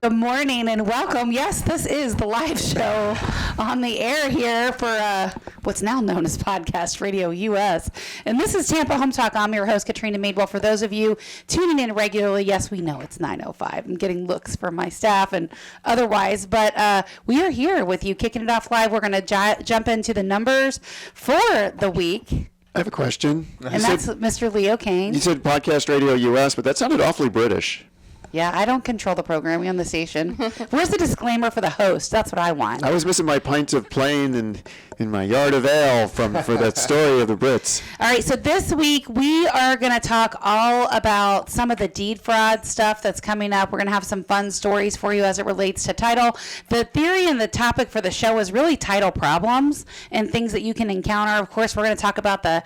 Good morning and welcome. Yes, this is the live show on the air here for what's now known as Podcast Radio US. And this is Tampa Home Talk. I'm your host, Katrina Madewell. For those of you tuning in regularly, yes, we know it's 9:05. I'm getting looks from my staff and otherwise, but we are here with you, kicking it off live. We're going to jump into the numbers for the week. I have a question. And that's Mr. Leo Kane. You said Podcast Radio US, but that sounded awfully British. Yeah, I don't control the programming on the station. Where's the disclaimer for the host? That's what I want. I was missing my pint of plain and in my yard of ale for that story of the Brits. All right, so this week we are going to talk all about some of the deed fraud stuff that's coming up. We're going to have some fun stories for you as it relates to title. The theory and the topic for the show is really title problems and things that you can encounter. Of course, we're going to talk about the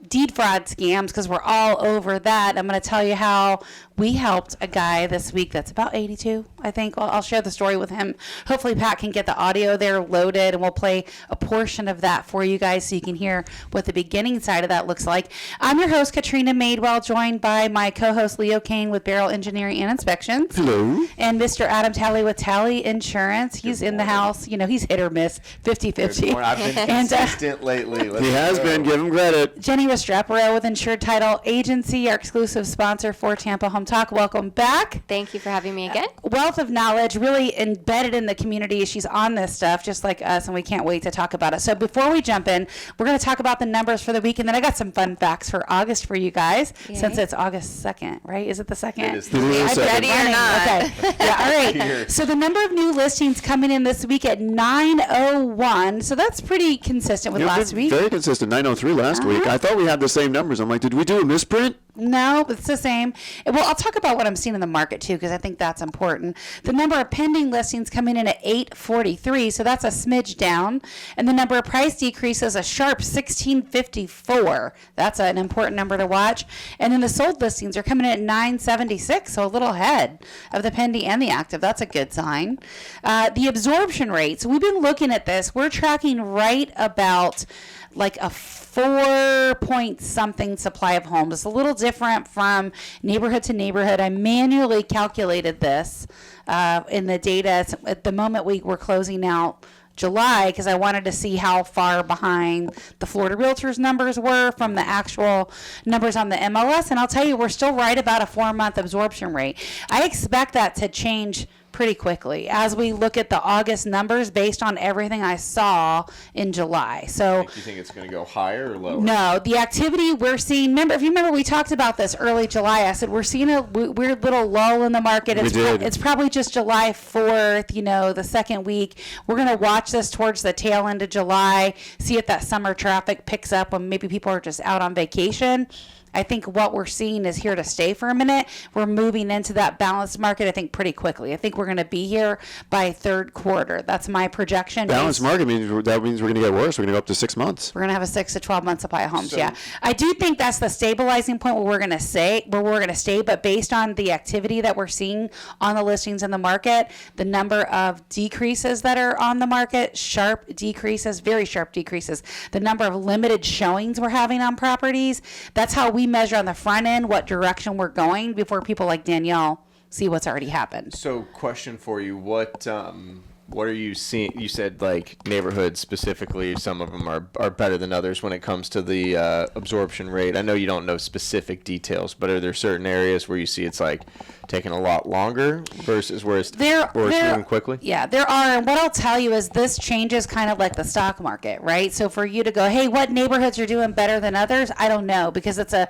deed fraud scams because we're all over that. I'm going to tell you how we helped a guy this week that's about 82, I think. I'll share the story with him. Hopefully Pat can get the audio there loaded, and we'll play a portion of that for you guys so you can hear what the beginning side of that looks like. I'm your host, Katrina Madewell, joined by my co-host, Leo Kane with Beryl Engineering and Inspections. Hello. And Mr. Adam Talley with Talley Insurance. He's in the house. You know, he's hit or miss, 50-50. I've been consistent lately. He has been. Give him credit. Jenny Restrepo with Insured Title Agency, our exclusive sponsor for Tampa Home Talk. Welcome back. Thank you for having me again. Wealth of knowledge, really embedded in the community. She's on this stuff just like us, and we can't wait to talk about it. So before we jump in, we're going to talk about the numbers for the week, and then I got some fun facts for August for you guys. Yay. Since it's August 2nd, right? Is it the 2nd? It is the 2nd. Ready or not. Okay. Yeah, all right. So the number of new listings coming in this week at 901. So that's pretty consistent with last week. Very consistent. 903 last week. I thought we had the same numbers. I'm like, did we do a misprint? No, it's the same. Well, I'll talk about what I'm seeing in the market, too, because I think that's important. The number of pending listings coming in at 843, so that's a smidge down. And the number of price decreases, a sharp 1654. That's an important number to watch. And then the sold listings are coming in at 976, so a little ahead of the pending and the active. That's a good sign. The absorption rate. So we've been looking at this. We're tracking right about like a 4-point-something supply of homes. It's a little different from neighborhood to neighborhood. I manually calculated this in the data. At the moment we were closing out July because I wanted to see how far behind the Florida Realtors numbers were from the actual numbers on the MLS. And I'll tell you, we're still right about a 4-month absorption rate. I expect that to change pretty quickly as we look at the August numbers based on everything I saw in July. So you think it's going to go higher or lower? No, the activity we're seeing, if you remember we talked about this early July. I said we're seeing a weird little lull in the market. It's probably just July 4th, the second week. We're going to watch this towards the tail end of July, see if that summer traffic picks up when maybe people are just out on vacation. I think what we're seeing is here to stay for a minute. We're moving into that balanced market, I think, pretty quickly. I think we're going to be here by third quarter. That's my projection. Balanced market means we're going to get worse. We're going to go up to 6 months. We're going to have a 6 to 12 month supply of homes. Yeah, I do think that's the stabilizing point where we're going to stay. But based on the activity that we're seeing on the listings in the market, the number of decreases that are on the market, sharp decreases, very sharp decreases. The number of limited showings we're having on properties. That's how we measure on the front end what direction we're going before people like Danielle see what's already happened. So question for you, what are you seeing? You said like neighborhoods specifically, some of them are better than others when it comes to the absorption rate. I know you don't know specific details, but are there certain areas where you see it's like taking a lot longer versus where it's moving quickly? Yeah, there are. And what I'll tell you is this changes kind of like the stock market, right? So for you to go, hey, what neighborhoods are doing better than others? I don't know, because it's an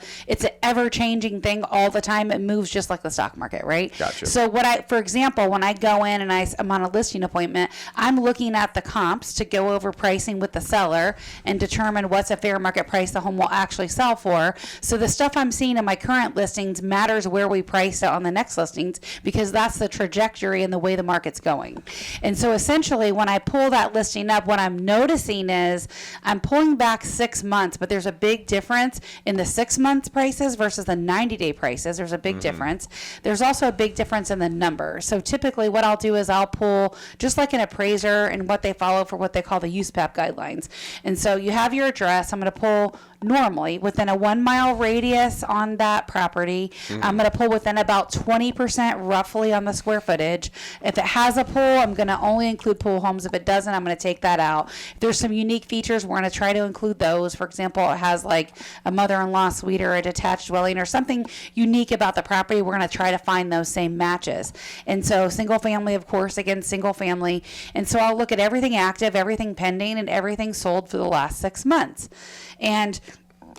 ever-changing thing all the time. It moves just like the stock market, right? Gotcha. So for example, when I go in and I'm on a listing appointment, I'm looking at the comps to go over pricing with the seller and determine what's a fair market price the home will actually sell for. So the stuff I'm seeing in my current listings matters where we price it on the next listings, because that's the trajectory and the way the market's going. And so essentially when I pull that listing up, what I'm noticing is I'm pulling back 6 months, but there's a big difference in the 6 months prices versus the 90-day prices. There's a big difference. There's also a big difference in the numbers. So typically what I'll do is I'll pull just like an appraiser and what they follow for what they call the USPAP guidelines. And so you have your address. I'm going to pull normally within a 1 mile radius on that property. I'm going to pull within about 20% roughly on the square footage. If it has a pool, I'm going to only include pool homes. If it doesn't, I'm going to take that out. If there's some unique features, we're going to try to include those. For example, it has like a mother-in-law suite or a detached dwelling or something unique about the property. We're going to try to find those same matches. And so single family, of course, again, single family. And so I'll look at everything active, everything pending, and everything sold for the last 6 months. And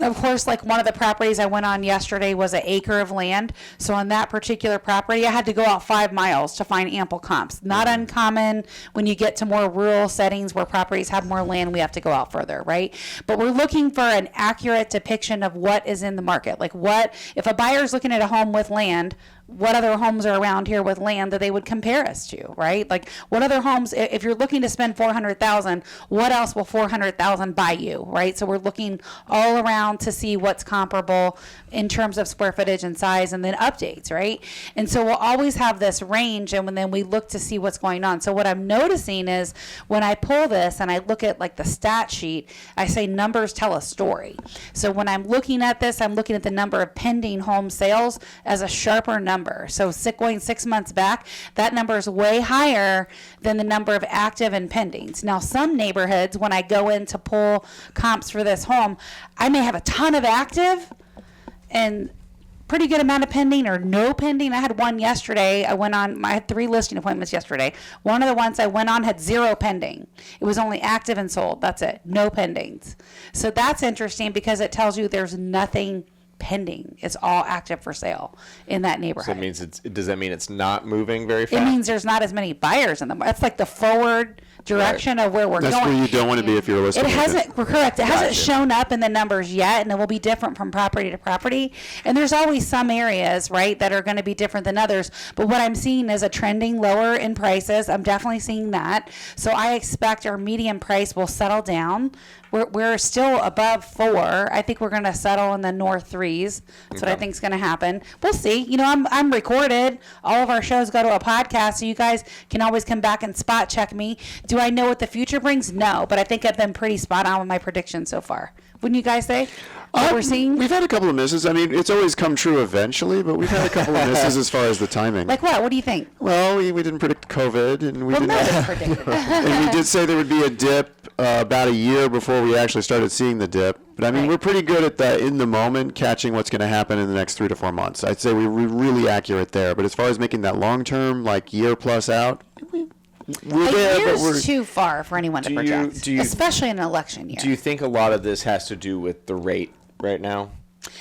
of course, like one of the properties I went on yesterday was an acre of land. So on that particular property, I had to go out 5 miles to find ample comps. Not uncommon when you get to more rural settings where properties have more land, we have to go out further, right? But we're looking for an accurate depiction of what is in the market. Like what, if a buyer's looking at a home with land, what other homes are around here with land that they would compare us to, right? Like what other homes, if you're looking to spend $400,000, what else will $400,000 buy you, right? So we're looking all around to see what's comparable in terms of square footage and size, and then updates, right? And so we'll always have this range, and then we look to see what's going on. So what I'm noticing is when I pull this and I look at like the stat sheet, I say numbers tell a story. So when I'm looking at this, I'm looking at the number of pending home sales as a sharper number. So going 6 months back, that number is way higher than the number of active and pendings. Now, some neighborhoods, when I go in to pull comps for this home, I may have a ton of active and pretty good amount of pending or no pending. I had one yesterday. I had 3 listing appointments yesterday. One of the ones I went on had 0 pending. It was only active and sold. That's it. No pendings. So that's interesting because it tells you there's nothing pending. It's all active for sale in that neighborhood. So it means does that mean it's not moving very fast? It means there's not as many buyers in them. That's like the forward direction of where we're going. That's where you don't want to be if you're a listing. It hasn't, correct. It hasn't Gotcha. shown up in the numbers yet, and it will be different from property to property. And there's always some areas, right, that are going to be different than others. But what I'm seeing is a trending lower in prices. I'm definitely seeing that. So I expect our median price will settle down. We're still above 4. I think we're going to settle in the north 3s. That's what I think is going to happen. We'll see. You know, I'm recorded. All of our shows go to a podcast, so you guys can always come back and spot check me. Do I know what the future brings? No, but I think I've been pretty spot on with my predictions so far. Wouldn't you guys say? What we're seeing? We've had a couple of misses. I mean, it's always come true eventually, but we've had a couple of misses as far as the timing. Like what? What do you think? Well, we didn't predict COVID, and we Well, didn't. no one's predicted. And we did say there would be a dip about a year before we actually started seeing the dip. But I mean, Right. we're pretty good at the in the moment catching what's going to happen in the next 3 to 4 months. I'd say we're really accurate there. But as far as making that long term, like year plus out, we're A there. But we're year's too far for anyone to Do you- project, do you- especially in an election year. Do you think a lot of this has to do with the rate right now?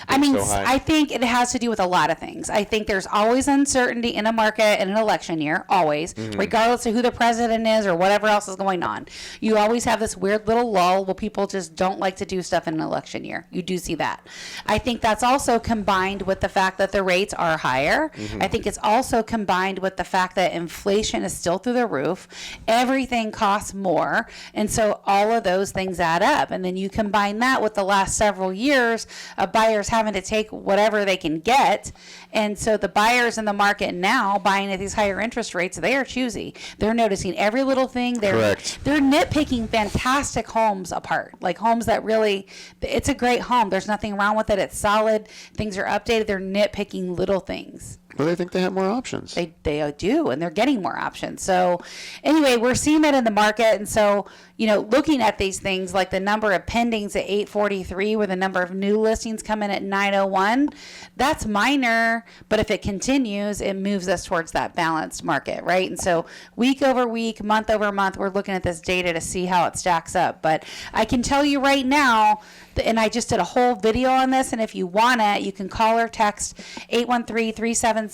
I mean, so high? I think it has to do with a lot of things. I think there's always uncertainty in a market in an election year, always, regardless of who the president is or whatever else is going on. You always have this weird little lull where people just don't like to do stuff in an election year. You do see that. I think that's also combined with the fact that the rates are higher. I think it's also combined with the fact that inflation is still through the roof. Everything costs more. And so all of those things add up. And then you combine that with the last several years of buyers having to take whatever they can get. And so the buyers in the market now buying at these higher interest rates, they are choosy. They're noticing every little thing. Correct. They're nitpicking fantastic homes apart, like homes that really, it's a great home. There's nothing wrong with it. It's solid. Things are updated. They're nitpicking little things. Well, they think they have more options. They do, and they're getting more options. So anyway, we're seeing that in the market. And so, you know, looking at these things like the number of pendings at 843 where the number of new listings come in at 901, that's minor. But if it continues, it moves us towards that balanced market, right? And so week over week, month over month, we're looking at this data to see how it stacks up. But I can tell you right now, and I just did a whole video on this, and if you want it, you can call or text 813-377-2775.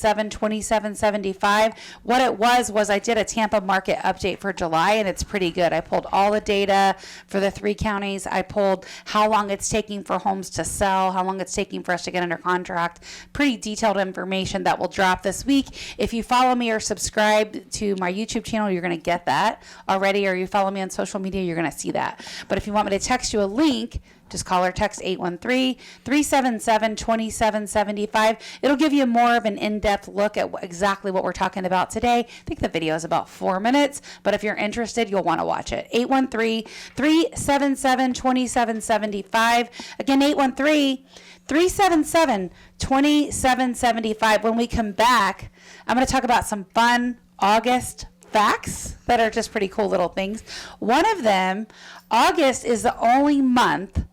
What it was I did a Tampa market update for July, and it's pretty good. I pulled all the data for the 3 counties. I pulled how long it's taking for homes to sell, how long it's taking for us to get under contract. Pretty detailed information that will drop this week. If you follow me or subscribe to my YouTube channel, you're going to get that already, or you follow me on social media, you're going to see that. But if you want me to text you a link Just call or text 813-377-2775. It'll give you more of an in-depth look at exactly what we're talking about today. I think the video is about 4 minutes, but if you're interested, you'll want to watch it. 813-377-2775. Again, 813-377-2775. When we come back, I'm going to talk about some fun August facts that are just pretty cool little things. One of them, August is the only month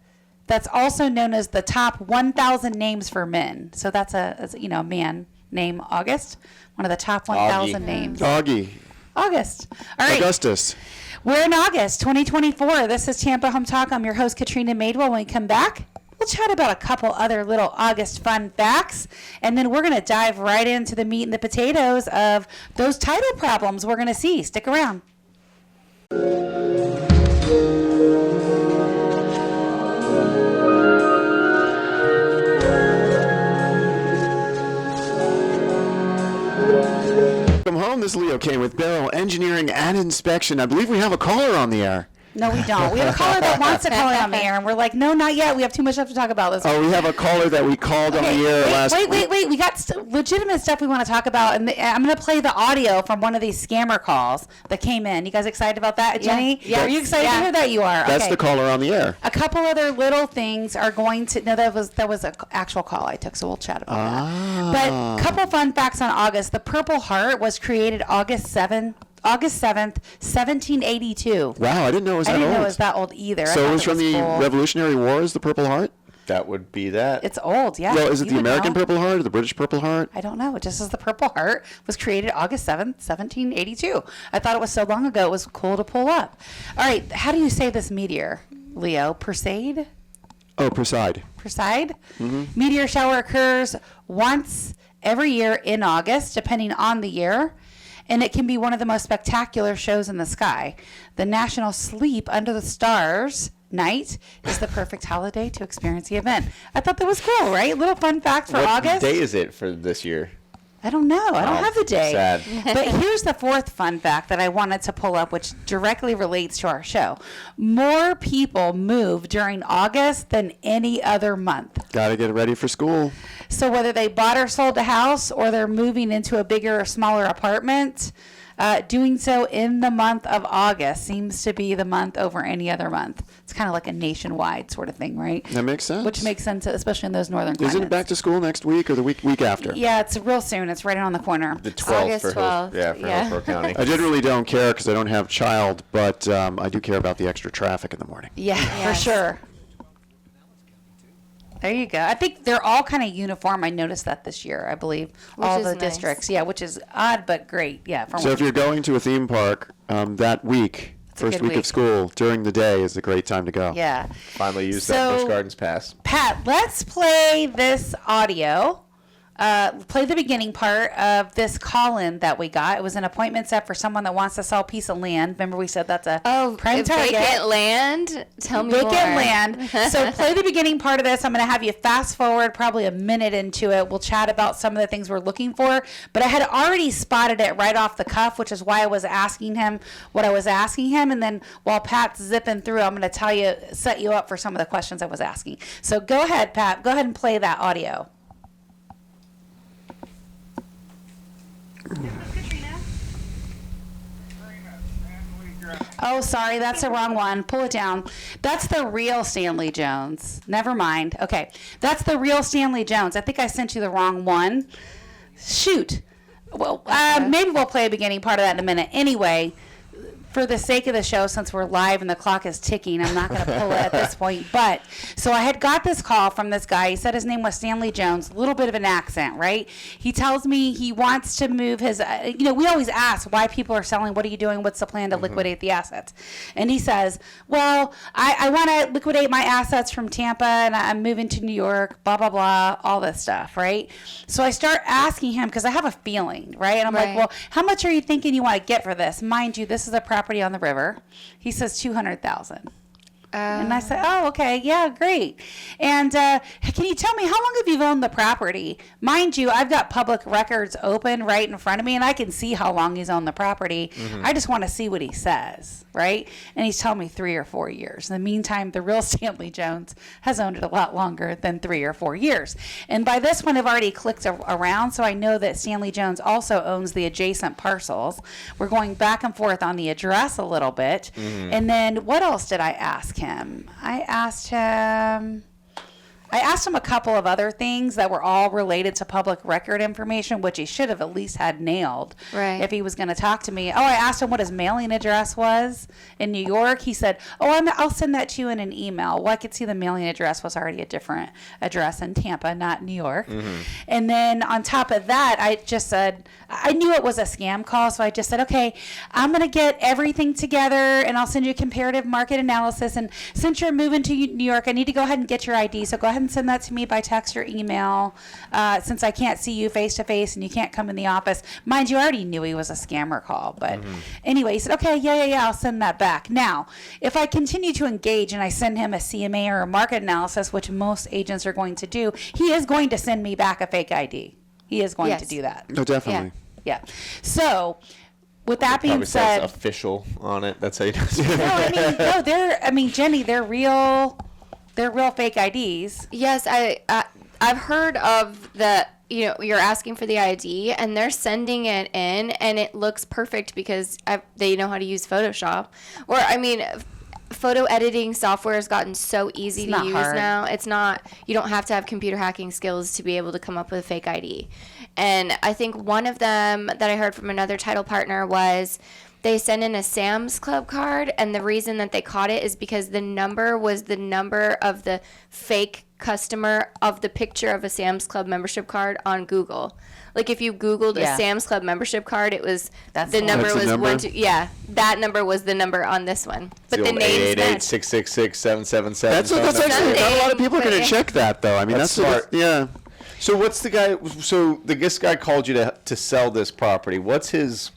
that's also known as the top 1,000 names for men. So that's a man named August, one of the top 1,000 names. Augie. August. All right. Augustus. We're in August 2024. This is Tampa Home Talk. I'm your host, Katrina Madewell. When we come back, we'll chat about a couple other little August fun facts, and then we're going to dive right into the meat and the potatoes of those title problems we're going to see. Stick around. Welcome home. This is Leo Kane with Beryl Engineering and Inspection. I believe we have a caller on the air. No, we don't. We have a caller that wants to call in on the air, and we're like, no, not yet. We have too much stuff to talk about. Oh, we have a caller that we called on the air last week. Wait. We got legitimate stuff we want to talk about, and I'm going to play the audio from one of these scammer calls that came in. You guys excited about that, Jenny? Yeah. Are you excited to hear that? You are. That's okay. the caller on the air. A couple other little things are going to. No, that was an actual call I took, so we'll chat about that. But a couple fun facts on August. The Purple Heart was created August 7th, 1782. Wow, I didn't know it was that old. I didn't know it was that old either. So it was from the cool. Revolutionary Wars, the Purple Heart? That would be that. It's old, yeah. Well, is it You the would American know. Purple Heart or the British Purple Heart? I don't know. It just says the Purple Heart was created August 7th, 1782. I thought it was so long ago, it was cool to pull up. All right, how do you say this meteor, Leo? Perseid? Oh, Perseid. Perseid? Mm-hmm. Meteor shower occurs once every year in August, depending on the year. And it can be one of the most spectacular shows in the sky. The National Sleep Under the Stars night is the perfect holiday to experience the event. I thought that was cool, right? Little fun fact for August. What day is it for this year? I don't know. I don't have the day. Sad. But here's the fourth fun fact that I wanted to pull up, which directly relates to our show. More people move during August than any other month. Got to get ready for school. So whether they bought or sold a house or they're moving into a bigger or smaller apartment, doing so in the month of August seems to be the month over any other month. It's kind of like a nationwide sort of thing, right? That makes sense. Which makes sense, especially in those northern climates. Isn't it back to school next week or the week after? Yeah, it's real soon. It's right on the corner. The 12th August for 12th. for Hillsborough County. I generally don't care because I don't have a child, but I do care about the extra traffic in the morning. Yeah, Yes. for sure. There you go. I think they're all kind of uniform. I noticed that this year, I believe. All is the nice. districts. Yeah, which is odd but great. Yeah. So if you're going to a theme park that week, a first good week of week. school, during the day is a great time to go. Yeah. Finally used So- that Busch Gardens pass. Pat, let's play this audio. Play the beginning part of this call-in that we got. It was an appointment set for someone that wants to sell a piece of land. Remember we said that's a prime target. Vacant land? Tell me Vacant more. land. So play the beginning part of this. I'm going to have you fast forward probably a minute into it. We'll chat about some of the things we're looking for. But I had already spotted it right off the cuff, which is why I was asking him what I was asking him. And then while Pat's zipping through, I'm going to set you up for some of the questions I was asking. So go ahead, Pat. Go ahead and play that audio. Oh, sorry, that's the wrong one. Pull it down. That's the real Stanley Jones. Never mind. Okay, that's the real Stanley Jones. I think I sent you the wrong one. Shoot. Well, maybe we'll play a beginning part of that in a minute. Anyway, for the sake of the show, since we're live and the clock is ticking, I'm not going to pull it at this point. But so I had got this call from this guy. He said his name was Stanley Jones. A little bit of an accent, right? He tells me he wants to move his. We always ask why people are selling. What are you doing? What's the plan to liquidate the assets? And he says, well, I want to liquidate my assets from Tampa, and I'm moving to New York. Blah blah blah. All this stuff, right? So I start asking him because I have a feeling, right? And I'm like, Right. well, how much are you thinking you want to get for this? Mind you, this is a property on the river. He says 200,000. And I said, oh, okay, yeah, great. And can you tell me, how long have you owned the property? Mind you, I've got public records open right in front of me, and I can see how long he's owned the property. I just want to see what he says, right? And he's telling me 3 or 4 years. In the meantime, the real Stanley Jones has owned it a lot longer than 3 or 4 years. And by this one, I've already clicked around, so I know that Stanley Jones also owns the adjacent parcels. We're going back and forth on the address a little bit. And then what else did I ask him? I asked him a couple of other things that were all related to public record information, which he should have at least had nailed if he was going to talk to me. Oh, I asked him what his mailing address was in New York. He said, I'll send that to you in an email. Well, I could see the mailing address was already a different address in Tampa, not New York. And then on top of that, I just said, I knew it was a scam call, so I just said, okay, I'm going to get everything together, and I'll send you a comparative market analysis. And since you're moving to New York, I need to go ahead and get your ID, so go ahead and send that to me by text or email, since I can't see you face to face and you can't come in the office. Mind you, I already knew he was a scammer call, but anyway, he said, okay, yeah, I'll send that back. Now, if I continue to engage and I send him a CMA or a market analysis, which most agents are going to do, he is going to send me back a fake ID. He is going to do that. No, definitely. Yeah. So, with that being Probably said, says official on it. That's how you do it. Jenny, they're real fake IDs. Yes, I've heard of the, you're asking for the ID and they're sending it in and it looks perfect because they know how to use Photoshop. Or, photo editing software has gotten so easy to use now. It's not, you don't have to have computer hacking skills to be able to come up with a fake ID. And I think one of them that I heard from another title partner was they sent in a Sam's Club card, and the reason that they caught it is because the number was the number of the fake customer of the picture of a Sam's Club membership card on Google. Like if you Googled a Sam's Club membership card, it was the number was 1 2. Yeah, that number was the number on this one. But the names matched. 888-666-777. That's actually not a lot of people are going to check that though. I mean, that's smart. Yeah. So what's the guy? So this guy called you to sell this property. What's his?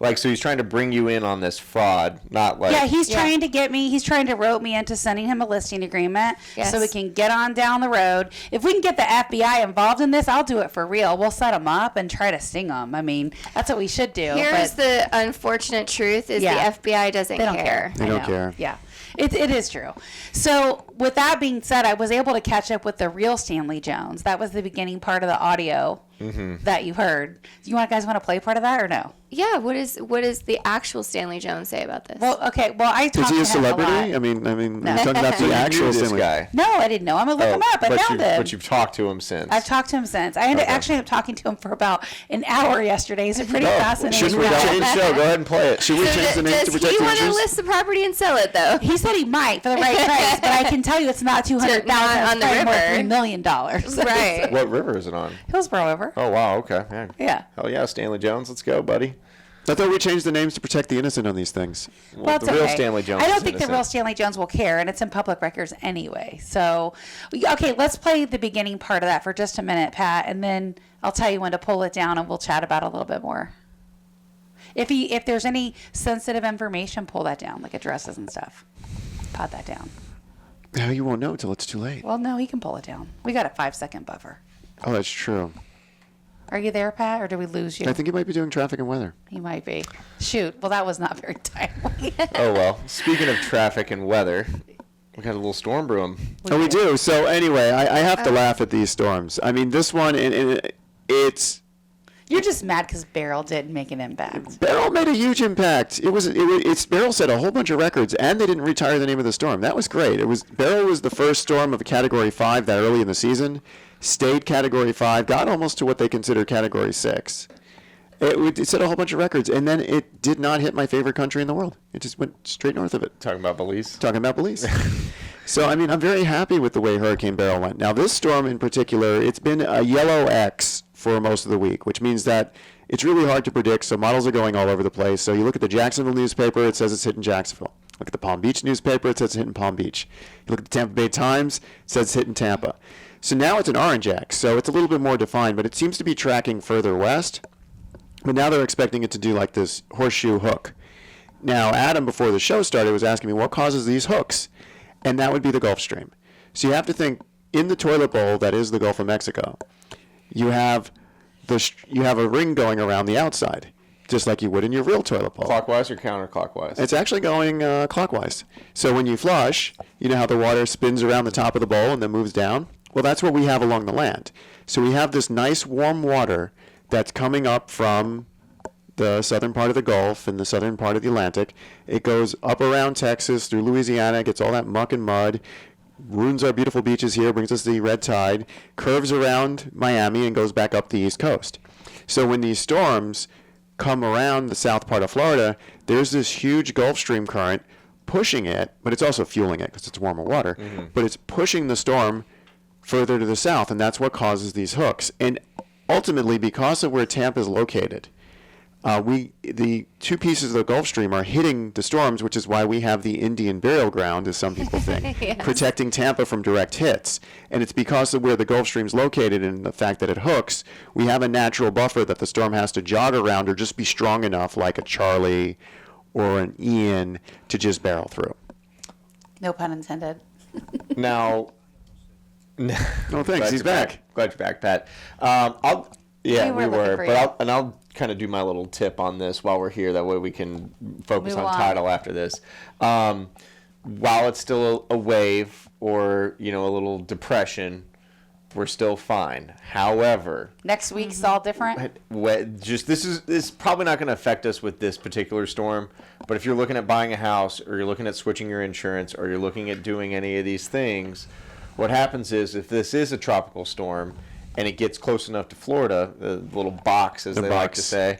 So he's trying to bring you in on this fraud, not like... Yeah, he's trying to get me, he's trying to rope me into sending him a listing agreement so we can get on down the road. If we can get the FBI involved in this, I'll do it for real. We'll set them up and try to sting them. I mean, that's what we should do. Here's the unfortunate truth is the FBI doesn't care. They don't care. Yeah. It is true. So with that being said, I was able to catch up with the real Stanley Jones. That was the beginning part of the audio that you heard. Do you guys want to play part of that or no? Yeah. What does the actual Stanley Jones say about this? Well, okay. Well, I talked to him Is he a celebrity? a lot. I mean, I'm talking about the actual Stanley guy. No, I didn't know. I'm going to look him up. I found him. But you've talked to him since. I've talked to him since. I actually ended up talking to him for about an hour yesterday. It's a pretty fascinating. Shouldn't we change the show? Go ahead and play it. Should we change the name to protect the Does he want to interest? list the property and sell it, though? He said he might for the right price, but I can tell you it's not $200,000 on the river. $3 million. Right. What river is it on? Hillsborough River. Oh, wow. Okay. Yeah. Hell yeah, Stanley Jones. Let's go, buddy. I thought we changed the names to protect the innocent on these things. Well, it's the real okay. Stanley Jones I don't is think the innocent. real Stanley Jones will care, and it's in public records anyway. So, okay, let's play the beginning part of that for just a minute, Pat, and then I'll tell you when to pull it down, and we'll chat about it a little bit more. If there's any sensitive information, pull that down, like addresses and stuff. Pot that down. Now you won't know until it's too late. Well, no, he can pull it down. We got a 5-second buffer. Oh, that's true. Are you there, Pat, or did we lose you? I think he might be doing traffic and weather. He might be. Shoot. Well, that was not very timely. Oh, well. Speaking of traffic and weather, we got a little storm brewing. We do. So anyway, I have to laugh at these storms. I mean, this one, it's... You're just mad because Beryl didn't make an impact. Beryl made a huge impact. Beryl set a whole bunch of records, and they didn't retire the name of the storm. That was great. Beryl was the first storm of a Category 5 that early in the season. Stayed Category 5, got almost to what they consider Category 6. It set a whole bunch of records, and then it did not hit my favorite country in the world. It just went straight north of it. Talking about Belize? Talking about Belize. So, I mean, I'm very happy with the way Hurricane Beryl went. Now, this storm in particular, it's been a yellow X for most of the week, which means that it's really hard to predict, so models are going all over the place. So you look at the Jacksonville newspaper, it says it's hitting Jacksonville. Look at the Palm Beach newspaper, it says it's hitting Palm Beach. You look at the Tampa Bay Times, it says it's hitting Tampa. So now it's an orange X, so it's a little bit more defined, but it seems to be tracking further west. But now they're expecting it to do like this horseshoe hook. Now, Adam, before the show started, was asking me what causes these hooks, and that would be the Gulf Stream. So you have to think, in the toilet bowl that is the Gulf of Mexico, you have a ring going around the outside, just like you would in your real toilet bowl. Clockwise or counterclockwise? It's actually going clockwise. So when you flush, you know how the water spins around the top of the bowl and then moves down? Well, that's what we have along the land. So we have this nice warm water that's coming up from the southern part of the Gulf and the southern part of the Atlantic. It goes up around Texas, through Louisiana, gets all that muck and mud, ruins our beautiful beaches here, brings us the red tide, curves around Miami, and goes back up the East Coast. So when these storms come around the south part of Florida, there's this huge Gulf Stream current pushing it, but it's also fueling it because it's warmer water, but it's pushing the storm further to the south, and that's what causes these hooks. And ultimately, because of where Tampa is located, the two pieces of the Gulf Stream are hitting the storms, which is why we have the Indian burial ground, as some people think, Yes. protecting Tampa from direct hits. And it's because of where the Gulf Stream is located and the fact that it hooks, we have a natural buffer that the storm has to jog around or just be strong enough, like a Charlie or an Ian, to just barrel through. No pun intended. Now, Oh, thanks. glad He's you're back. Glad you're back, Pat. We were looking for you. I'll kind of do my little tip on this while we're here. That way we can focus Move on on. title after this. While it's still a wave or a little depression, we're still fine. However, Next week's all different. this is probably not going to affect us with this particular storm. But if you're looking at buying a house, or you're looking at switching your insurance, or you're looking at doing any of these things, what happens is if this is a tropical storm and it gets close enough to Florida, the little box, as they like to say,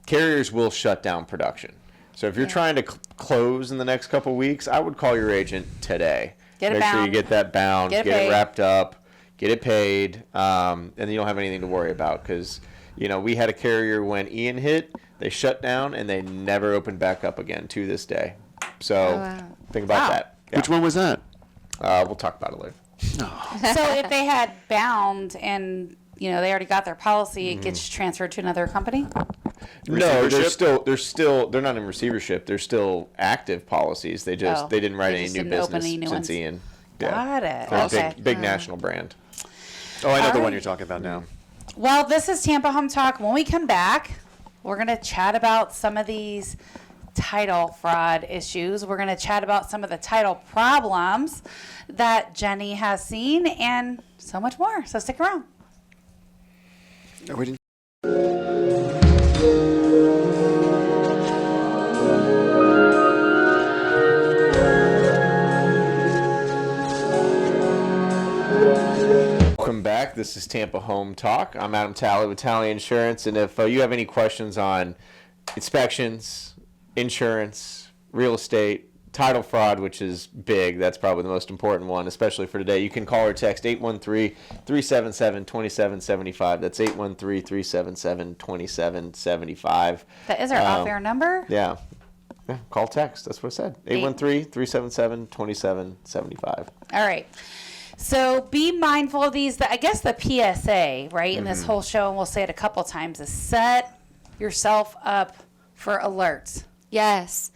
carriers will shut down production. So if you're trying to close in the next couple weeks, I would call your agent today. Get it Make sure you bound. get that bound, Get it get it paid. wrapped up, get it paid, and then you don't have anything to worry about because, we had a carrier when Ian hit, they shut down and they never opened back up again to this day. So wow. think about Wow. that. Yeah. Which one was that? We'll talk about it later. So if they had bound and they already got their policy, it gets transferred to another company. No, Receivership? they're not in receivership. They're still active policies. They didn't write They any just new didn't open business any new since ones. Ian. Got it. They're a Okay. big national brand. Oh, I know All the one right. you're talking about now. Well, this is Tampa Home Talk. When we come back, we're going to chat about some of these title fraud issues. We're going to chat about some of the title problems that Jenny has seen and so much more. So stick around. Oh, we didn't- Welcome back. This is Tampa Home Talk. I'm Adam Talley with Talley Insurance, and if you have any questions on inspections, insurance, real estate, title fraud, which is big, that's probably the most important one, especially for today, you can call or text 813-377-2775. That's 813-377-2775. That is our off-air number. Yeah. Call, text. That's what it said. 813-377-2775. All right. So be mindful of these. I guess the PSA, right, in this whole show, and we'll say it a couple times, is set yourself up for alerts. Yes.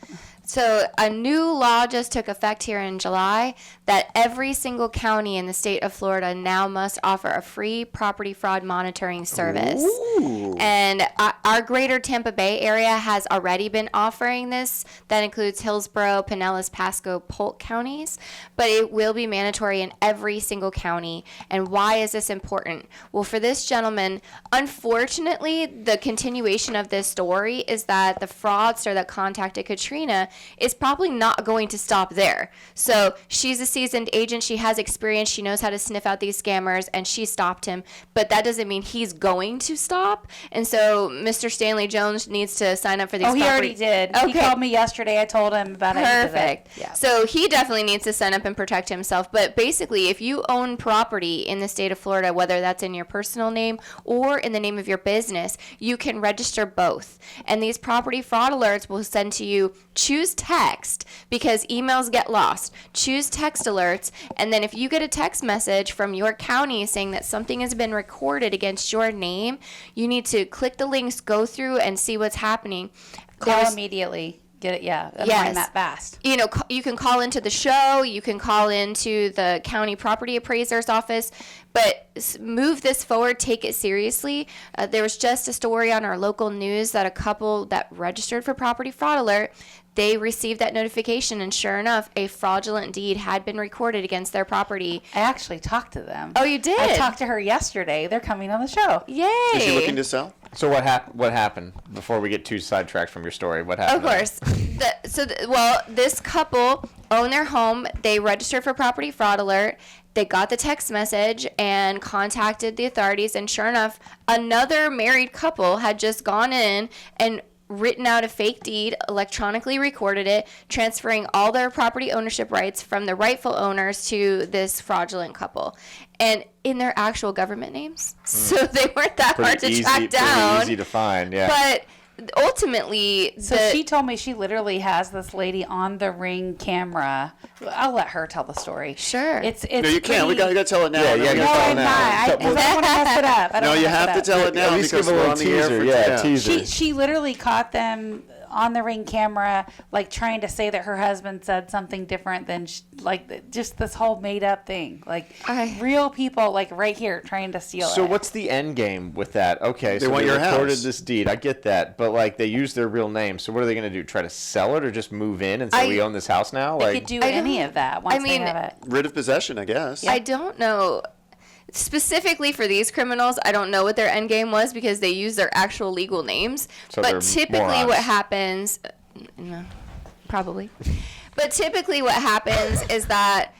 So a new law just took effect here in July that every single county in the state of Florida now must offer a free property fraud monitoring service. Ooh. And our greater Tampa Bay area has already been offering this. That includes Hillsborough, Pinellas, Pasco, Polk counties. But it will be mandatory in every single county. And why is this important? Well, for this gentleman, unfortunately, the continuation of this story is that the fraudster that contacted Katrina is probably not going to stop there. So she's a seasoned agent. She has experience. She knows how to sniff out these scammers, and she stopped him. But that doesn't mean he's going to stop. And so Mr. Stanley Jones needs to sign up for these. Oh, he already did. Okay. He called me yesterday. I told him about it. Perfect. Yeah. So he definitely needs to sign up and protect himself. But basically, if you own property in the state of Florida, whether that's in your personal name or in the name of your business, you can register both. And these property fraud alerts will send to you. Choose choose text because emails get lost. Choose text alerts, and then if you get a text message from your county saying that something has been recorded against your name, you need to click the links, go through, and see what's happening. Call immediately. Get it? Yeah. I'm Yes. running that fast. You know, you can call into the show, you can call into the county property appraiser's office, but move this forward, take it seriously. There was just a story on our local news that a couple that registered for property fraud alert, they received that notification, and sure enough, a fraudulent deed had been recorded against their property. I actually talked to them. Oh, you did? I talked to her yesterday. They're coming on the show. Yay! Is she looking to sell? So what happened before we get too sidetracked from your story? What happened? Of course. This couple own their home. They registered for property fraud alert. They got the text message and contacted the authorities. And sure enough, another married couple had just gone in and written out a fake deed, electronically recorded it, transferring all their property ownership rights from the rightful owners to this fraudulent couple, and in their actual government names. So they weren't that hard to track down. Pretty easy to find, yeah. But ultimately, So she told me she literally has this lady on the Ring camera. I'll let her tell the story. Sure. It's No, you can't. We gotta tell it now. Yeah, No, yeah, we you No, gotta gotta tell it I'm now. not. I don't want to mess it up. I don't No, wanna you mess have it to up. tell it now At least because give a we're little on the air teaser. for Yeah, today. teaser. She literally caught them on the Ring camera, like trying to say that her husband said something different than just this whole made up thing. Like real people, like right here, trying to steal it. So what's the end game with that? Okay, They so want they your recorded house. this deed. I get that, but like they use their real name. So what are they going to do? Try to sell it or just move in and say we own this house now? They Like could do I any don't- of that once I mean, they have it. Rid of possession, I guess. I don't know. Specifically for these criminals, I don't know what their end game was because they use their actual legal names. So they're but typically morons. what happens, no, probably. But typically what happens is that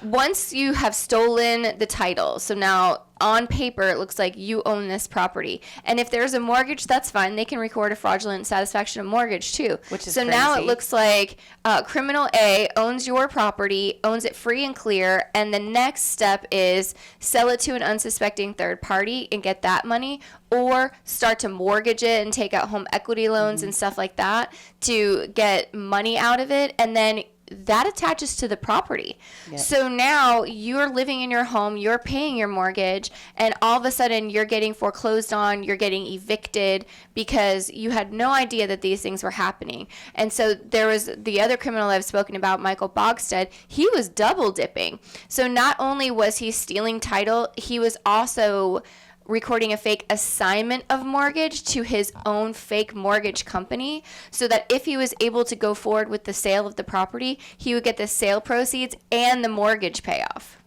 once you have stolen the title, so now on paper it looks like you own this property, and if there's a mortgage, that's fine. They can record a fraudulent satisfaction of mortgage too. Which is so now it crazy. looks like criminal A owns your property, owns it free and clear, and the next step is sell it to an unsuspecting third party and get that money, or start to mortgage it and take out home equity loans and stuff like that to get money out of it, and then that attaches to the property. Yep. So now you're living in your home, you're paying your mortgage, and all of a sudden you're getting foreclosed on, you're getting evicted because you had no idea that these things were happening. And so there was the other criminal I've spoken about, Michael Bogstead, he was double dipping. So not only was he stealing title, he was also recording a fake assignment of mortgage to his own fake mortgage company so that if he was able to go forward with the sale of the property, he would get the sale proceeds and the mortgage payoff.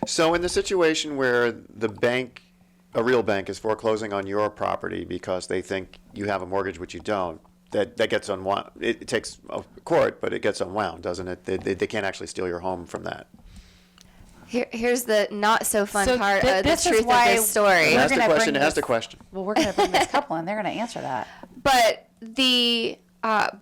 So in the situation where the bank, a real bank, is foreclosing on your property because they think you have a mortgage which you don't, that gets unwound. It takes a court, but it gets unwound, doesn't it? They can't actually steal your home from that. Here's the not so fun So part of the this is truth of why this story. We're Ask the gonna question. bring Ask the this- question. Well, we're going to bring this couple in. They're going to answer that. But the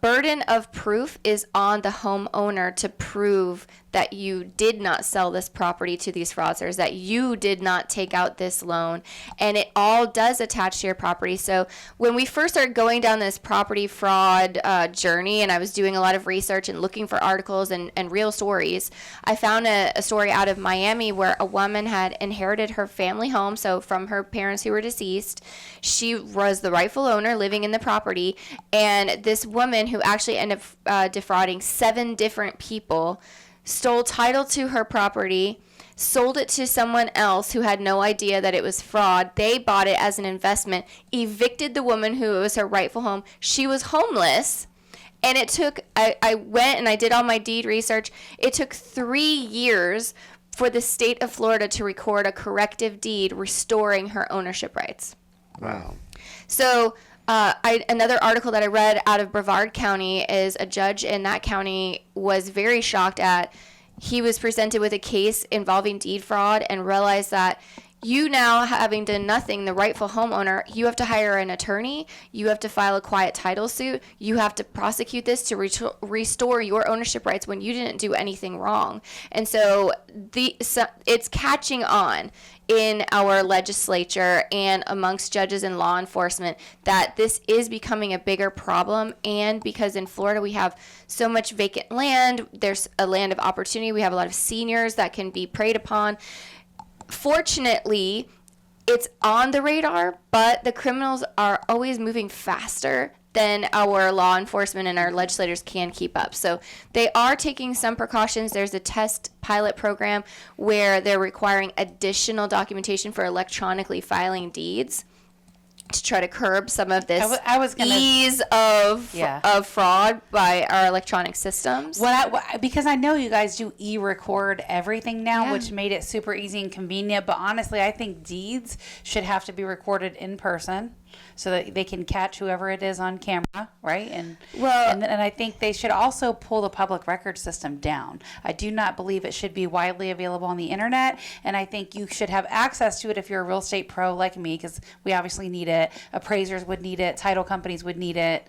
burden of proof is on the homeowner to prove that you did not sell this property to these fraudsters, that you did not take out this loan, and it all does attach to your property. So when we first started going down this property fraud journey, and I was doing a lot of research and looking for articles and real stories, I found a story out of Miami where a woman had inherited her family home, so from her parents who were deceased. She was the rightful owner living in the property, and this woman who actually ended up defrauding 7 different people stole title to her property, sold it to someone else who had no idea that it was fraud. They bought it as an investment, evicted the woman who was her rightful home. She was homeless, and it took, I went and I did all my deed research. It took 3 years for the state of Florida to record a corrective deed restoring her ownership rights. Wow. So another article that I read out of Brevard County is a judge in that county was very shocked at, he was presented with a case involving deed fraud and realized that you now having done nothing, the rightful homeowner, you have to hire an attorney, you have to file a quiet title suit, you have to prosecute this to restore your ownership rights when you didn't do anything wrong. And so it's catching on in our legislature and amongst judges and law enforcement that this is becoming a bigger problem. And because in Florida we have so much vacant land, there's a land of opportunity, we have a lot of seniors that can be preyed upon. Fortunately, it's on the radar, but the criminals are always moving faster than our law enforcement and our legislators can keep up. So they are taking some precautions. There's a test pilot program where they're requiring additional documentation for electronically filing deeds to try to curb some of this ease of fraud by our electronic systems. Because I know you guys do e-record everything now, which made it super easy and convenient. But honestly, I think deeds should have to be recorded in person so that they can catch whoever it is on camera, right? And I think they should also pull the public record system down. I do not believe it should be widely available on the internet, and I think you should have access to it if you're a real estate pro like me, because we obviously need it. Appraisers would need it. Title companies would need it.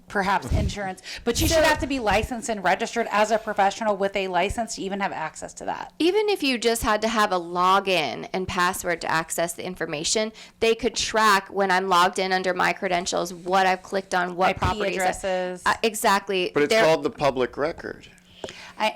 Perhaps insurance, but you should have to be licensed and registered as a professional with a license to even have access to that. Even if you just had to have a login and password to access the information, they could track when I'm logged in under my credentials, what I've clicked on, what IP properties. Addresses. Exactly. But it's called the public record.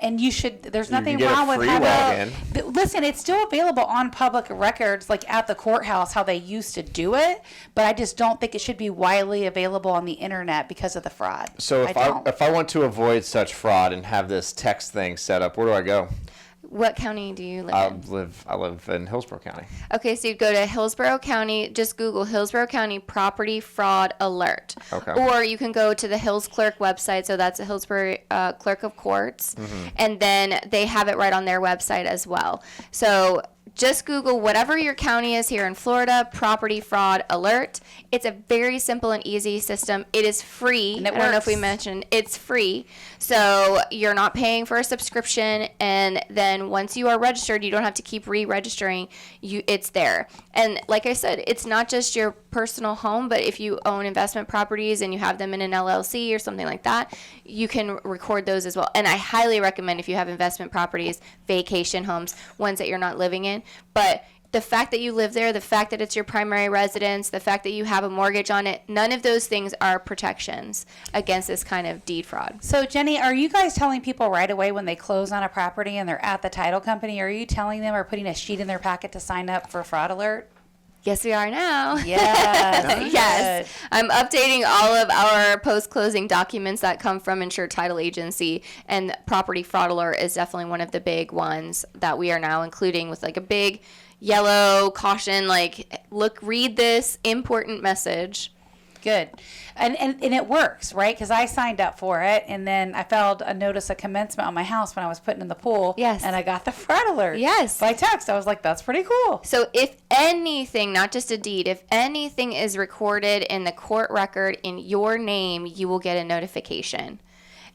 And you should, there's nothing get a wrong with free having, login. Listen, it's still available on public records, like at the courthouse, how they used to do it, but I just don't think it should be widely available on the internet because of the fraud. So if I want to avoid such fraud and have this text thing set up, where do I go? What county do you live in? I live in Hillsborough County. Okay, so you go to Hillsborough County, just Google Hillsborough County Property Fraud Alert. Okay. Or you can go to the Hills Clerk website, so that's a Hillsborough Clerk of Courts, and then they have it right on their website as well. So just Google whatever your county is here in Florida, Property Fraud Alert. It's a very simple and easy system. It is free. And it I don't know if we works. mentioned it's free. So you're not paying for a subscription, and then once you are registered, you don't have to keep re-registering. It's there. And like I said, it's not just your personal home, but if you own investment properties and you have them in an LLC or something like that, you can record those as well. And I highly recommend, if you have investment properties, vacation homes, ones that you're not living in, but the fact that you live there, the fact that it's your primary residence, the fact that you have a mortgage on it, none of those things are protections against this kind of deed fraud. So, Jenny, are you guys telling people right away when they close on a property and they're at the title company, are you telling them or putting a sheet in their packet to sign up for fraud alert? Yes, we are now. Yes. Yes. I'm updating all of our post-closing documents that come from Insured Title Agency, and Property Fraud Alert is definitely one of the big ones that we are now including with like a big yellow caution, like, look, read this important message. Good. And it works, right? Because I signed up for it, and then I filed a notice of commencement on my house when I was putting in the pool. Yes. And I got the fraud alert. Yes. By text. I was like, that's pretty cool. So if anything, not just a deed, if anything is recorded in the court record in your name, you will get a notification.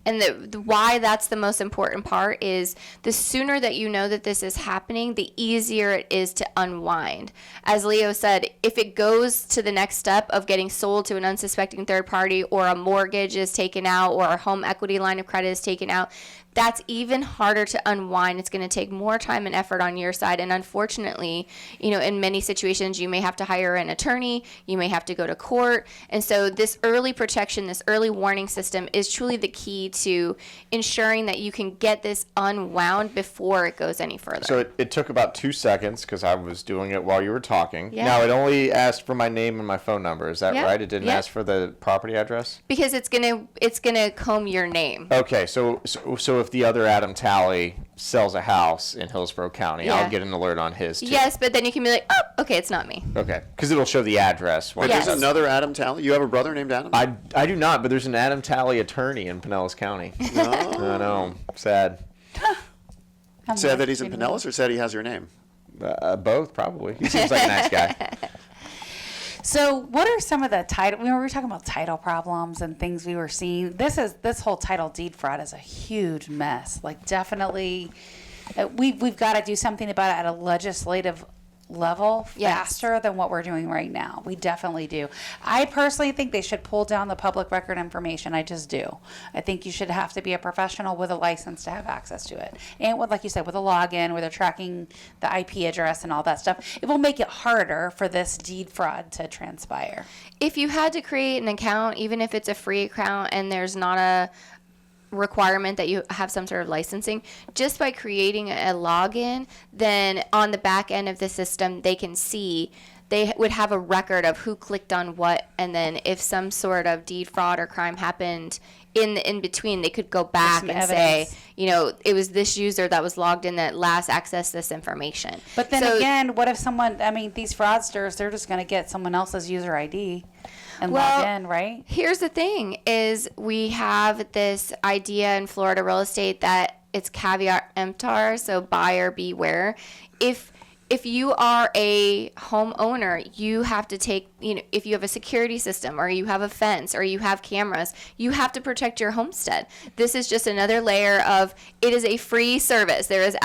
And the why that's the most important part is the sooner that you know that this is happening, the easier it is to unwind. As Leo said, if it goes to the next step of getting sold to an unsuspecting third party, or a mortgage is taken out, or a home equity line of credit is taken out, that's even harder to unwind. It's going to take more time and effort on your side. And unfortunately, in many situations, you may have to hire an attorney, you may have to go to court. And so this early protection, this early warning system is truly the key to ensuring that you can get this unwound before it goes any further. So it took about 2 seconds because I was doing it while you were talking. Yeah. Now, it only asked for my name and my phone number. Is that Yeah. right? It didn't Yeah. ask for the property address? Because it's gonna comb your name. Okay, so if the other Adam Talley sells a house in Hillsborough County, Yeah. I'll get an alert on his too. Yes, but then you can be like, oh, okay, it's not me. Okay, because it'll show the address. But Yes. there's another Adam Talley. You have a brother named Adam? I do not, but there's an Adam Talley attorney in Pinellas County. No. I know, sad. Sad that he's in Pinellas, or sad he has your name? Both, probably. He seems like a nice guy. So what are some of the title, we were talking about title problems and things we were seeing. This whole title deed fraud is a huge mess. Like, definitely, we've got to do something about it at a legislative level Yes. faster than what we're doing right now. We definitely do. I personally think they should pull down the public record information. I just do. I think you should have to be a professional with a license to have access to it. And with, like you said, with a login where they're tracking the IP address and all that stuff, it will make it harder for this deed fraud to transpire. If you had to create an account, even if it's a free account and there's not a requirement that you have some sort of licensing, just by creating a login, then on the back end of the system, they can see, they would have a record of who clicked on what, and then if some sort of deed fraud or crime happened in between, they could go back and say, it was this user that was logged in that last accessed this information. But then again, what if someone, these fraudsters, they're just going to get someone else's user ID and log in, right? Here's the thing is we have this idea in Florida real estate that it's caveat emptor, so buyer beware. If you are a homeowner, you have to take, if you have a security system or you have a fence or you have cameras, you have to protect your homestead. This is just another layer of, it is a free service. There is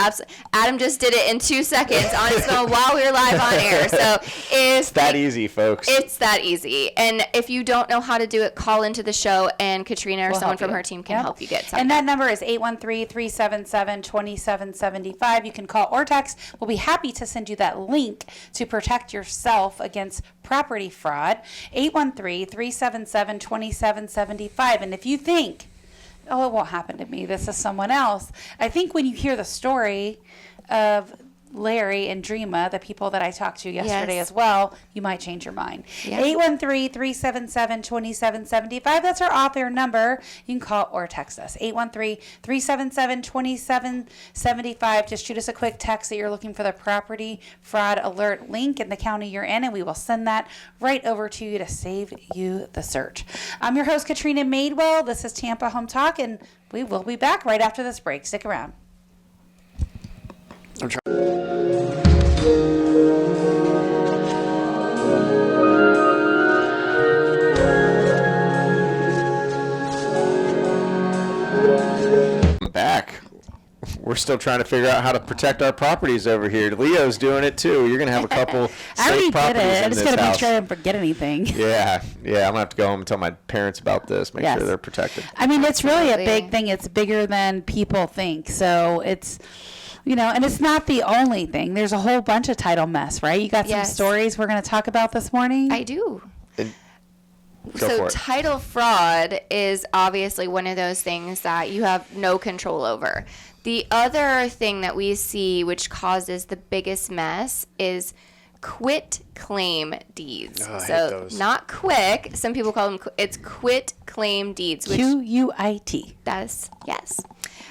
Adam just did it in 2 seconds on his phone while we were live on air. So it's that easy, folks. It's that easy. And if you don't know how to do it, call into the show and Katrina or someone from her team can help you get something. And that number is 813-377-2775. You can call or text. We'll be happy to send you that link to protect yourself against property fraud. 813-377-2775. And if you think, it won't happen to me, this is someone else, I think when you hear the story of Larry and Dreama, the people that I talked to yesterday as well, you might change your mind. 813-377-2775. That's our off-air number. You can call or text us. 813-377-2775. Just shoot us a quick text that you're looking for the property fraud alert link in the county you're in, and we will send that right over to you to save you the search. I'm your host, Katrina Madewell. This is Tampa Home Talk, and we will be back right after this break. Stick around. I'm trying. I'm back. We're still trying to figure out how to protect our properties over here. Leo's doing it too. You're gonna have a couple I already safe properties did it. in I'm just this gonna house. make sure I didn't forget anything. Yeah. I'm gonna have to go home and tell my parents about this. Make sure they're protected. It's really a Absolutely. big thing. It's bigger than people think. So it's, and it's not the only thing. There's a whole bunch of title mess, right? You got some stories we're going to talk about this morning? I do. Go So for it. title fraud is obviously one of those things that you have no control over. The other thing that we see which causes the biggest mess is quit claim deeds. Oh, I hate So those. not quick. Some people call them, it's quit claim deeds. Which QUIT. Yes.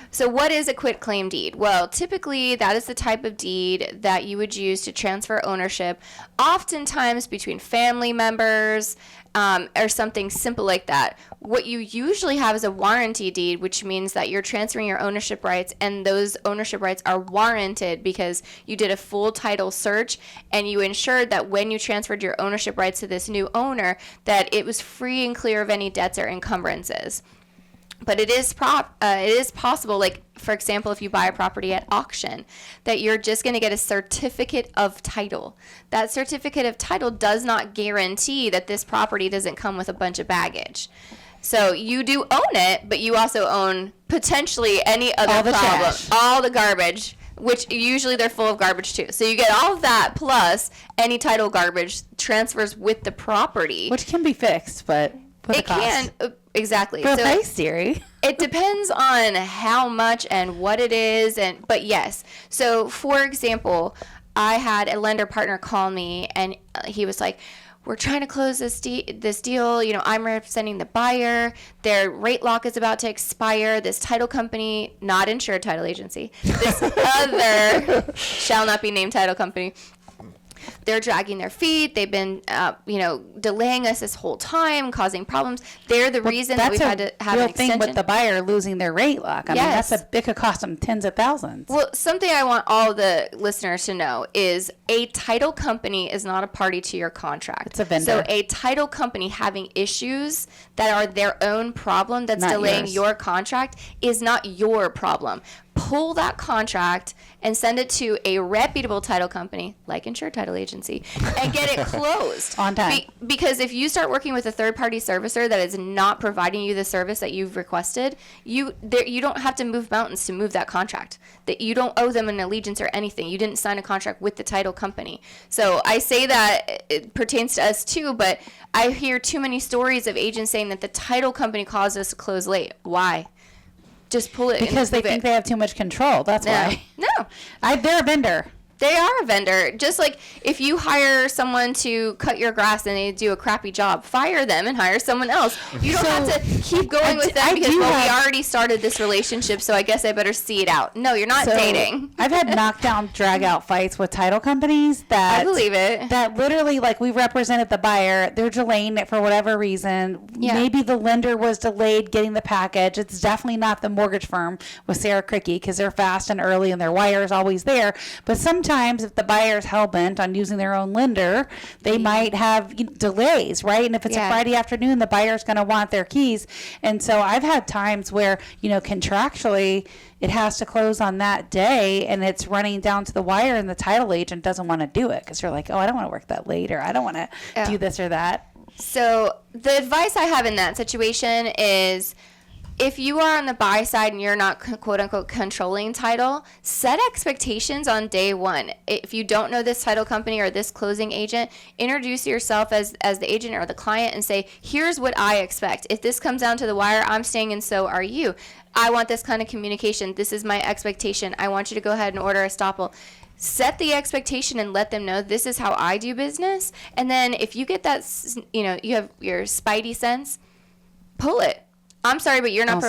So what is a quit claim deed? Well, typically that is the type of deed that you would use to transfer ownership, oftentimes between family members or something simple like that. What you usually have is a warranty deed, which means that you're transferring your ownership rights, and those ownership rights are warranted because you did a full title search and you ensured that when you transferred your ownership rights to this new owner, that it was free and clear of any debts or encumbrances. But it is possible, like, for example, if you buy a property at auction, that you're just going to get a certificate of title. That certificate of title does not guarantee that this property doesn't come with a bunch of baggage. So you do own it, but you also own potentially any other All the problem. trash. All the garbage, which usually they're full of garbage too. So you get all of that plus any title garbage transfers with the property. Which can be fixed, but with It can, exactly. For a So price theory. it depends on how much and what it is, but yes. So for example, I had a lender partner call me and he was like, we're trying to close this deal. I'm representing the buyer. Their rate lock is about to expire. This title company, not insured title agency, this other shall not be named title company, they're dragging their feet. They've been, delaying us this whole time, causing problems. They're the reason that we've had to have an extension. Real thing with the buyer losing their rate lock. Yes. It could cost them tens of thousands. Well, something I want all the listeners to know is a title company is not a party to your contract. It's a vendor. So a title company having issues that are their own problem that's Not delaying yours. your contract is not your problem. pull that contract and send it to a reputable title company like Insured Title Agency and get it closed On time. Because if you start working with a third-party servicer that is not providing you the service that you've requested, you don't have to move mountains to move that contract. That you don't owe them an allegiance or anything. You didn't sign a contract with the title company. So I say that it pertains to us too, but I hear too many stories of agents saying that the title company caused us to close late. Why? Just pull it Because they and move think it. they have too much control. That's why. No. They're a vendor. They are a vendor. Just like if you hire someone to cut your grass and they do a crappy job, fire them and hire someone else. You don't have to keep going with them because, we already started this relationship, so I guess I better see it out. No, you're not dating. I've had knockdown, drag-out fights with title companies that... I believe it. That literally, like, we represented the buyer. They're delaying it for whatever reason. Yeah. Maybe the lender was delayed getting the package. It's definitely not the mortgage firm with Sarah Cricky because they're fast and early and their wire is always there. But sometimes if the buyer's hell-bent on using their own lender, they might have delays, right? And if it's a Friday afternoon, the buyer's going to want their keys. And so I've had times where, contractually, it has to close on that day and it's running down to the wire and the title agent doesn't want to do it because you're like, oh, I don't want to work that late or I don't want to do this or that. So the advice I have in that situation is, if you are on the buy side and you're not quote unquote controlling title, set expectations on day one. If you don't know this title company or this closing agent, introduce yourself as the agent or the client and say, here's what I expect. If this comes down to the wire, I'm staying and so are you. I want this kind of communication. This is my expectation. I want you to go ahead and order a estoppel. Set the expectation and let them know this is how I do business. And then if you get that, you have your spidey sense, pull it. I'm sorry, but you're not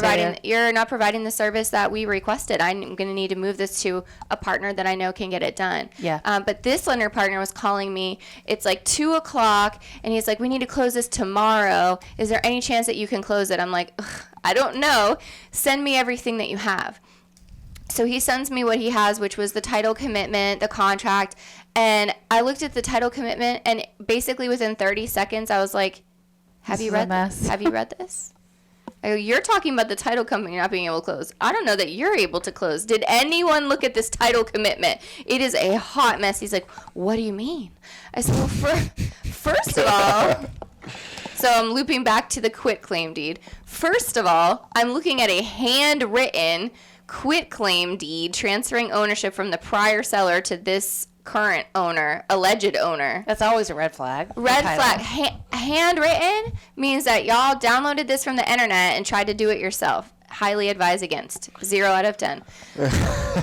providing the service that we requested. I'm going to need to move this to a partner that I know can get it done. Yeah. But this lender partner was calling me. It's like 2:00, and he's like, "We need to close this tomorrow. Is there any chance that you can close it?" I'm like, "I don't know. Send me everything that you have." So he sends me what he has, which was the title commitment, the contract, and I looked at the title commitment, and basically within 30 seconds, I was like, "Have you read this? Have you read this?" I go, "You're talking about the title company not being able to close. I don't know that you're able to close. Did anyone look at this title commitment? It is a hot mess." He's like, "What do you mean?" I said, "Well, first of all," so I'm looping back to the quitclaim deed. First of all, I'm looking at a handwritten quitclaim deed transferring ownership from the prior seller to this current owner, alleged owner. That's always a red flag. Red flag. Handwritten means that y'all downloaded this from the internet and tried to do it yourself. Highly advise against. 0 out of 10.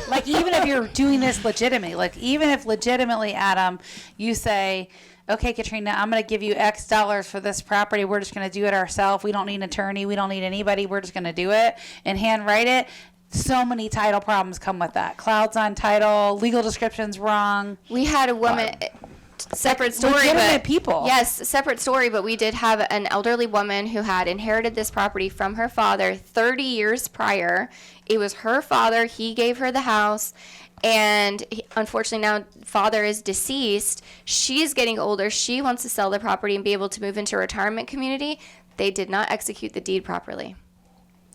Like, even if you're doing this legitimately, like, even if legitimately, Adam, you say, okay, Katrina, I'm going to give you X dollars for this property. We're just going to do it ourselves. We don't need an attorney. We don't need anybody. We're just going to do it and handwrite it. So many title problems come with that. Clouds on title, legal descriptions wrong. We had a woman, separate story, legitimate but people. Yes, separate story, but we did have an elderly woman who had inherited this property from her father 30 years prior. It was her father. He gave her the house. And unfortunately now father is deceased. She's getting older. She wants to sell the property and be able to move into a retirement community. They did not execute the deed properly.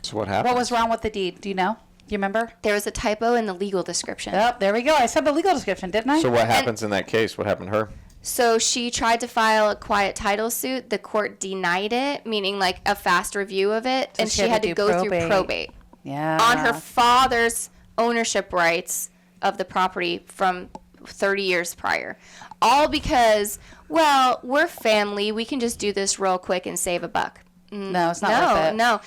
So what happened? What was wrong with the deed? Do you know? Do you remember? There was a typo in the legal description. Oh, there we go. I said the legal description, didn't I? So what happens in that case? What happened to her? So she tried to file a quiet title suit. The court denied it, meaning like a fast review of it. So and she had to go through probate. Yeah. On her father's ownership rights of the property from 30 years prior. All because, well, we're family. We can just do this real quick and save a buck. No, it's not worth it. No.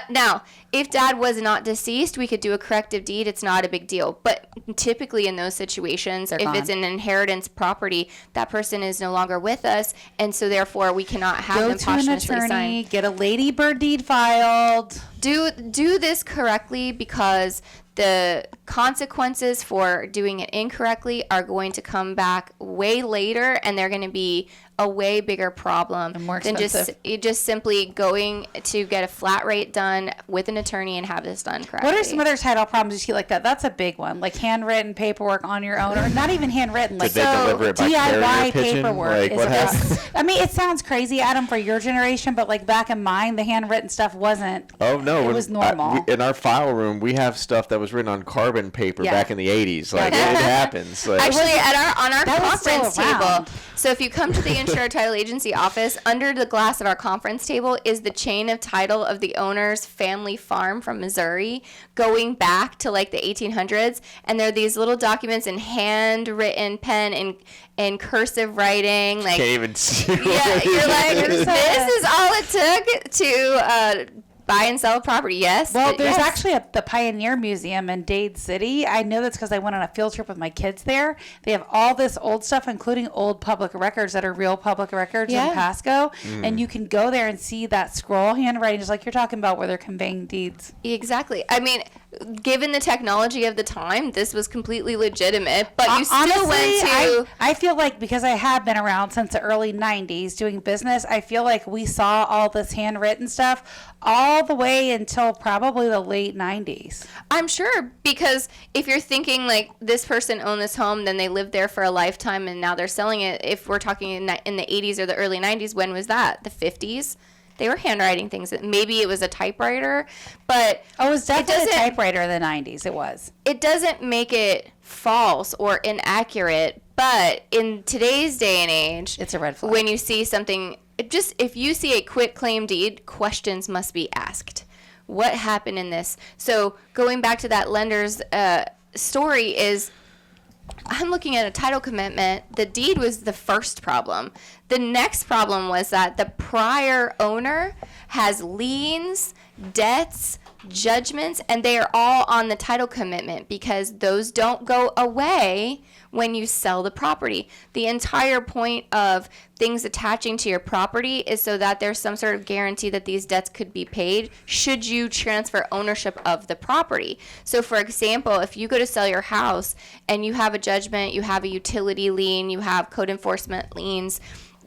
Now, if dad was not deceased, we could do a corrective deed. It's not a big deal. But typically in those situations, if it's an inheritance property, that person is no longer with us. And so therefore we cannot have them posthumously attorney, signed. get a ladybird deed filed. Do this correctly, because the consequences for doing it incorrectly are going to come back way later, and they're going to be a way bigger problem than just simply going to get a flat rate done with an attorney and have this done correctly. What are some other title problems you see like that? That's a big one, like handwritten paperwork on your own, or not even handwritten. Like, Did they deliver it by carrier DIY pigeon? paperwork. Like, what happened? I mean, it sounds crazy, Adam, for your generation, but like back in mine, the handwritten stuff wasn't. Oh no, it was normal. In our file room, we have stuff that was was written on carbon paper Yeah. back in the 80s. Like, it happens. Like, Actually, on our That was still conference around. table, so if you come to the Insured Title Agency office, under the glass of our conference table is the chain of title of the owner's family farm from Missouri, going back to like the 1800s. And there are these little documents in handwritten pen and cursive writing. Like, can't even see. yeah, you're like, this is all it took to buy and sell a property. Yes. Well, there's yes. actually the Pioneer Museum in Dade City. I know that's because I went on a field trip with my kids there. They have all this old stuff, including old public records that are real public records Yeah. in Pasco. And you can go there and see that scroll handwriting, just like you're talking about, where they're conveying deeds. Exactly. I mean, given the technology of the time, this was completely legitimate. But you still Honestly, went to. I feel like because I have been around since the early 90s doing business, I feel like we saw all this handwritten stuff all the way until probably the late 90s. I'm sure, because if you're thinking like this person owned this home, then they lived there for a lifetime and now they're selling it. If we're talking in the 80s or the early 90s, when was that? The 50s? They were handwriting things. Maybe it was a typewriter, but Oh, it was definitely a doesn't- typewriter in the 90s. It was. it doesn't make it false or inaccurate. But in today's day and age, It's a red flag. when you see something, if you see a quit claim deed, questions must be asked. What happened in this? So going back to that lender's story is, I'm looking at a title commitment. The deed was the first problem. The next problem was that the prior owner has liens, debts, judgments, and they are all on the title commitment because those don't go away when you sell the property. The entire point of things attaching to your property is so that there's some sort of guarantee that these debts could be paid should you transfer ownership of the property. So for example, if you go to sell your house and you have a judgment, you have a utility lien, you have code enforcement liens,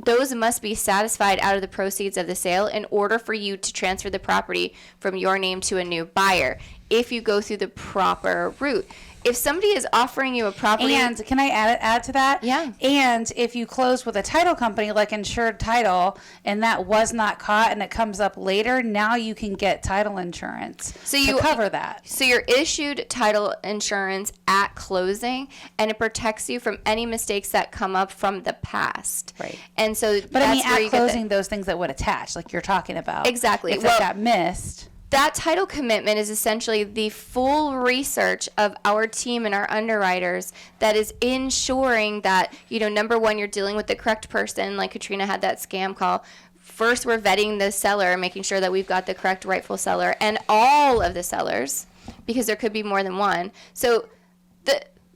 those must be satisfied out of the proceeds of the sale in order for you to transfer the property from your name to a new buyer if you go through the proper route. If somebody is offering you a property... And can I add to that? Yeah. And if you close with a title company like Insured Title and that was not caught and it comes up later, now you can get title insurance to cover that. So you're issued title insurance at closing, and it protects you from any mistakes that come up from the past. Right. And so But I mean, that's where at you get closing, those things that would attach, like you're talking about. Exactly. If Well, that got missed. that title commitment is essentially the full research of our team and our underwriters that is ensuring that, number one, you're dealing with the correct person. Like Katrina had that scam call. First, we're vetting the seller, making sure that we've got the correct rightful seller and all of the sellers, because there could be more than one. So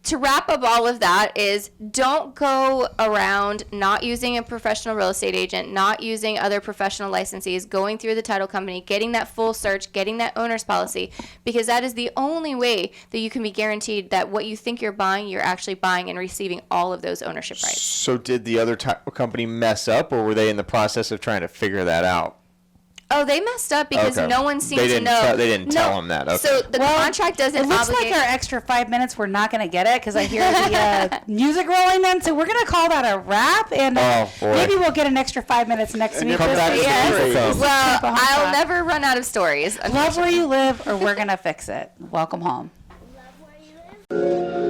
to wrap up all of that is, don't go around not using a professional real estate agent, not using other professional licensees, going through the title company, getting that full search, getting that owner's policy, because that is the only way that you can be guaranteed that what you think you're actually buying and receiving all of those ownership rights. So did the other title company mess up, or were they in the process of trying to figure that out? Oh, they messed up because Okay. no one seemed They to didn't know. tell- they didn't tell them that. Okay. So the contract doesn't It looks obligate. like our extra 5 minutes, we're not going to get it because I hear the music rolling in. So we're going to call that a wrap. And Oh, boy. maybe we'll get an extra 5 minminutes next And week. come back to the Yes. microphone. Well, Tampa Home I'll Talk. never run out of stories. Love where you live or we're going to fix it. Welcome home. Love where you live.